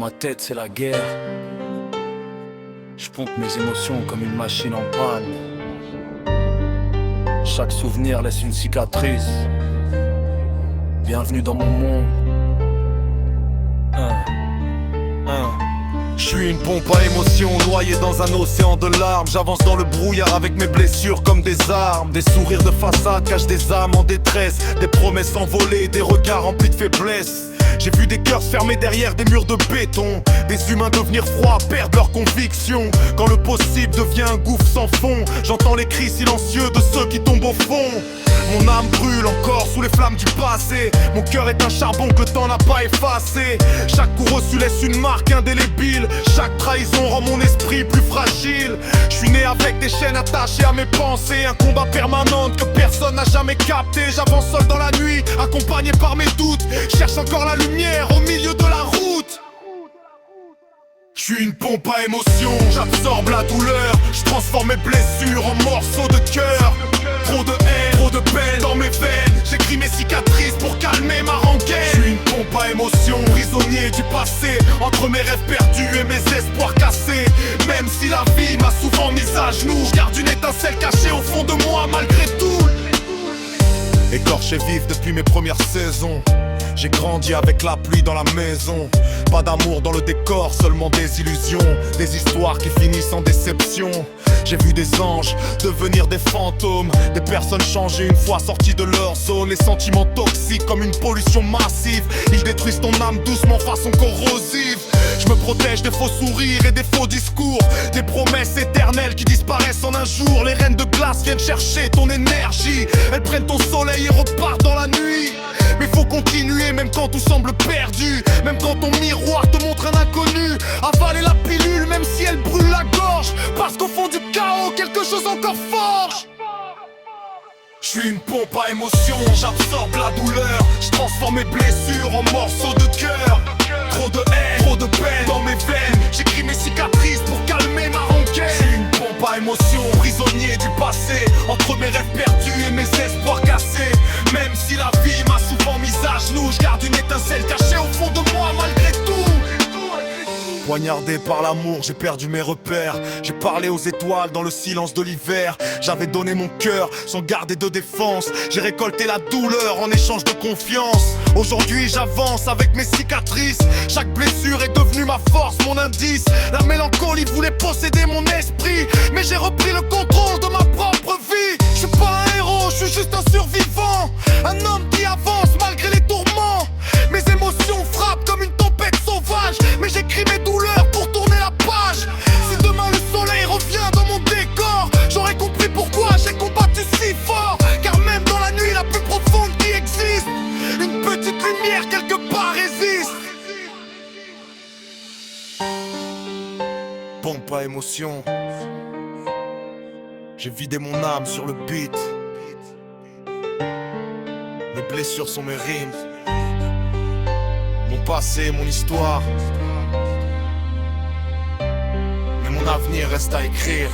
ma tête c'est la guerre. Je pompe mes émotions comme une machine en panne. Chaque souvenir laisse une cicatrice. Bienvenue dans mon monde. Je suis une pompe à émotions noyée dans un océan de larmes. J'avance dans le brouillard avec mes blessures comme des armes. Des sourires de façade cachent des âmes en détresse. Des promesses envolées, des regards remplis de faiblesse. J'ai vu des cœurs se fermer derrière des murs de béton. Des humains devenir froids, perdre leurs convictions. Quand le possible devient un gouffre sans fond, j'entends les cris silencieux de ceux qui tombent au fond. Mon âme brûle encore sous les flammes du passé. Mon cœur est un charbon que le temps n'a pas effacé. Chaque coup reçu laisse une marque indélébile. Chaque trahison rend mon esprit plus fragile. Je suis né avec des chaînes attachées à mes pensées. Un combat permanent que personne n'a jamais capté. J'avance seul dans la nuit, accompagné par mes doutes. Cherche encore la lumière au milieu de la route. Je suis une pompe à émotions, j'absorbe la douleur. Je transforme mes blessures en morceaux de cœur. Trop de haine, trop de peine dans mes veines. J'écris mes cicatrices pour calmer ma rengaine. Je suis une pompe à émotions, prisonnier du passé. Entre mes rêves perdus et mes espoirs cassés. Même si la vie m'a souvent mis à genoux, je garde une étincelle cachée au fond de moi malgré tout. Écorché vif depuis mes premières saisons. J'ai grandi avec la pluie dans la maison. Pas d'amour dans le décor, seulement des illusions. Des histoires qui finissent en déception. J'ai vu des anges devenir des fantômes. Des personnes changer une fois sorties de leur zone. Les sentiments toxiques comme une pollution massive. Ils détruisent ton âme doucement façon corrosive. Je me protège des faux sourires et des faux discours. Des promesses éternelles qui disparaissent en un jour. Les reines de glace viennent chercher ton énergie. Elles prennent ton soleil et repartent dans la nuit. Mais faut continuer même quand tout semble perdu. Même quand ton miroir te montre un inconnu. Avaler la pilule même si elle brûle la gorge. Parce qu'au fond du chaos quelque chose encore forge. Je suis une pompe à émotions, j'absorbe la douleur. Je transforme mes blessures en morceaux de cœur. Trop de haine, trop de peine dans mes veines. J'écris mes cicatrices pour calmer ma rengaine. Je suis une pompe à émotions, prisonnier du passé. Entre mes rêves perdus et mes espoirs cassés. Même si la vie m'a souvent mis à genoux, je garde une étincelle cachée au fond de moi malgré tout. Poignardé par l'amour, j'ai perdu mes repères. J'ai parlé aux étoiles dans le silence de l'hiver. J'avais donné mon cœur sans garder de défense. J'ai récolté la douleur en échange de confiance. Aujourd'hui j'avance avec mes cicatrices. Chaque blessure est devenue ma force, mon indice. La mélancolie voulait posséder mon esprit, mais j'ai repris le contrôle de ma propre vie. Je suis pas un héros, je suis juste un survivant. Un homme qui avance malgré les tourments. Mes émotions frappent comme une tempête sauvage. Mais j'écris mes douleurs pour tourner la page. Si demain le soleil revient dans mon décor, j'aurais compris pourquoi j'ai combattu si fort. Car même dans la nuit la plus profonde qui existe, une petite lumière quelque part résiste. Pompe à émotion. J'ai vidé mon âme sur le beat. Mes blessures sont mes rimes. Mon passé, mon histoire. Mais mon avenir reste à écrire.